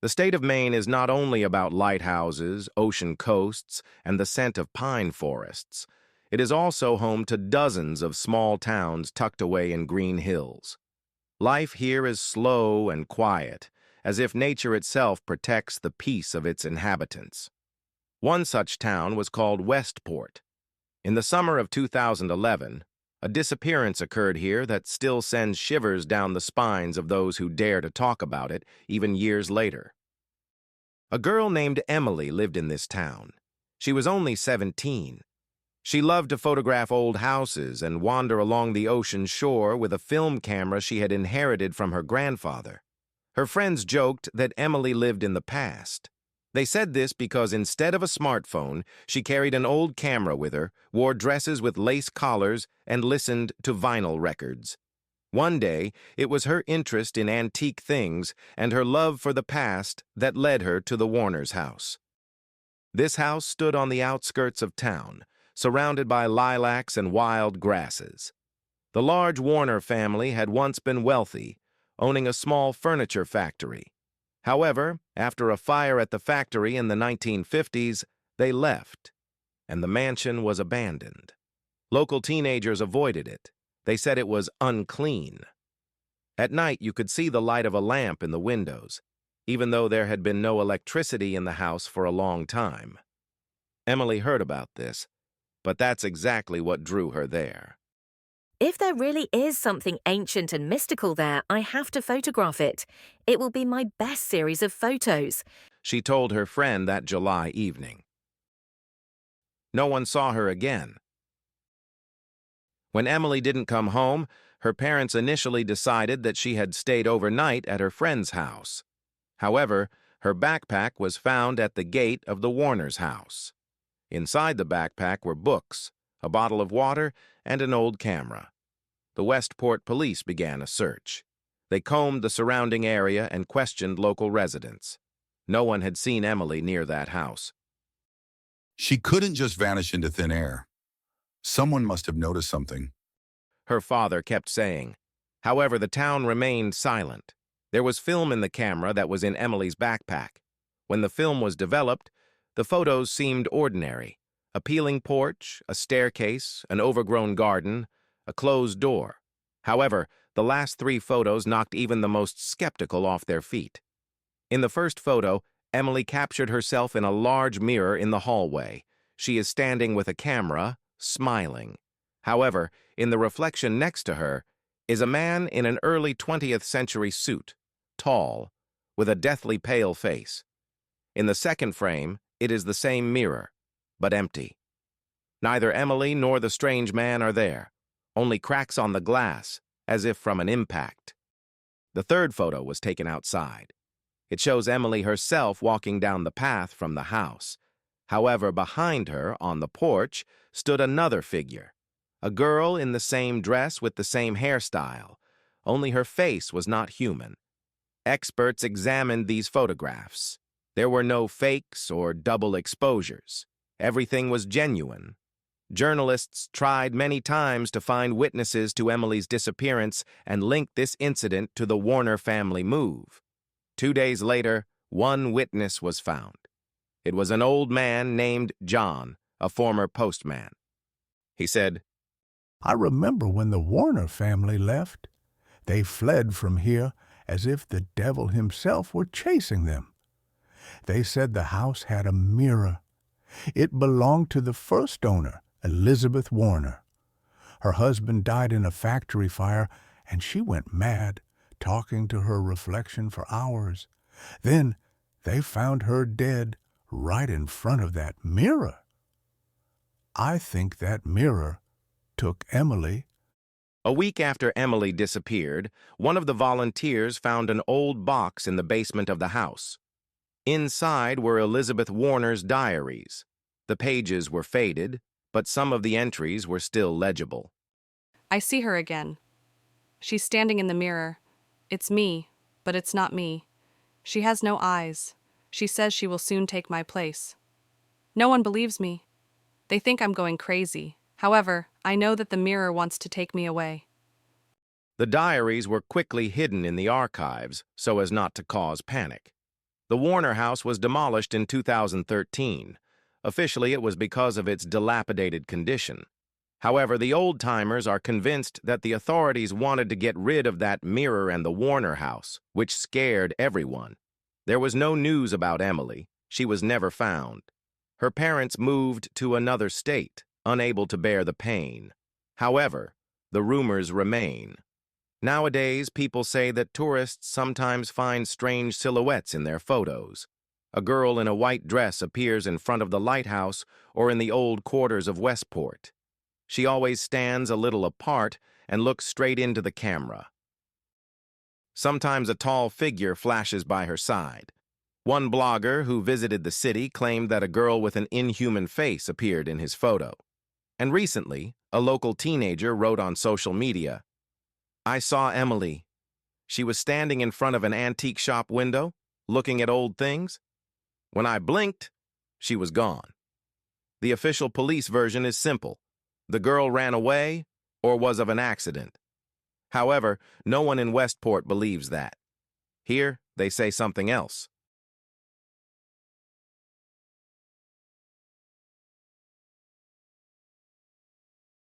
The state of Maine is not only about lighthouses, ocean coasts, and the scent of pine forests. It is also home to dozens of small towns tucked away in green hills. Life here is slow and quiet, as if nature itself protects the peace of its inhabitants. One such town was called Westport. In the summer of 2011, a disappearance occurred here that still sends shivers down the spines of those who dare to talk about it, even years later. A girl named Emily lived in this town. She was only 17. She loved to photograph old houses and wander along the ocean shore with a film camera she had inherited from her grandfather. Her friends joked that Emily lived in the past. They said this because instead of a smartphone, she carried an old camera with her, wore dresses with lace collars, and listened to vinyl records. One day, it was her interest in antique things and her love for the past that led her to the Warner's house. This house stood on the outskirts of town, surrounded by lilacs and wild grasses. The large Warner family had once been wealthy, owning a small furniture factory. However, after a fire at the factory in the 1950s, they left, and the mansion was abandoned. Local teenagers avoided it. They said it was unclean. At night, you could see the light of a lamp in the windows, even though there had been no electricity in the house for a long time. Emily heard about this, but that's exactly what drew her there. If there really is something ancient and mystical there, I have to photograph it. It will be my best series of photos, She told her friend that July evening. No one saw her again. When Emily didn't come home, her parents initially decided that she had stayed overnight at her friend's house. However, her backpack was found at the gate of the Warner's house. Inside the backpack were books, a bottle of water, and an old camera. The Westport police began a search. They combed the surrounding area and questioned local residents. No one had seen Emily near that house. She couldn't just vanish into thin air. Someone must have noticed something. Her father kept saying. However, the town remained silent. There was film in the camera that was in Emily's backpack. When the film was developed, the photos seemed ordinary. A peeling porch, a staircase, an overgrown garden, a closed door. However, the last 3 photos knocked even the most skeptical off their feet. In the first photo, Emily captured herself in a large mirror in the hallway. She is standing with a camera, smiling. However, in the reflection next to her is a man in an early 20th century suit, tall, with a deathly pale face. In the second frame, it is the same mirror, but empty. Neither Emily nor the strange man are there, only cracks on the glass, as if from an impact. The third photo was taken outside. It shows Emily herself walking down the path from the house. However, behind her, on the porch, stood another figure, a girl in the same dress with the same hairstyle, only her face was not human. Experts examined these photographs. There were no fakes or double exposures. Everything was genuine. Journalists tried many times to find witnesses to Emily's disappearance and link this incident to the Warner family move. 2 days later, one witness was found. It was an old man named John, a former postman. He said, I remember when the Warner family left. They fled from here as if the devil himself were chasing them. They said the house had a mirror. It belonged to the first owner, Elizabeth Warner. Her husband died in a factory fire, and she went mad, talking to her reflection for hours. Then they found her dead right in front of that mirror. I think that mirror took Emily. A week after Emily disappeared, one of the volunteers found an old box in the basement of the house. Inside were Elizabeth Warner's diaries. The pages were faded, but some of the entries were still legible. I see her again. She's standing in the mirror. It's me, but it's not me. She has no eyes. She says she will soon take my place. No one believes me. They think I'm going crazy. However, I know that the mirror wants to take me away. The diaries were quickly hidden in the archives so as not to cause panic. The Warner house was demolished in 2013. Officially, it was because of its dilapidated condition. However, the old-timers are convinced that the authorities wanted to get rid of that mirror and the Warner house, which scared everyone. There was no news about Emily. She was never found. Her parents moved to another state, unable to bear the pain. However, the rumors remain. Nowadays, people say that tourists sometimes find strange silhouettes in their photos. A girl in a white dress appears in front of the lighthouse or in the old quarters of Westport. She always stands a little apart and looks straight into the camera. Sometimes a tall figure flashes by her side. One blogger who visited the city claimed that a girl with an inhuman face appeared in his photo. And recently, a local teenager wrote on social media, "I saw Emily. She was standing in front of an antique shop window, looking at old things. When I blinked, she was gone." The official police version is simple. The girl ran away or was of an accident. However, no one in Westport believes that. Here, they say something else.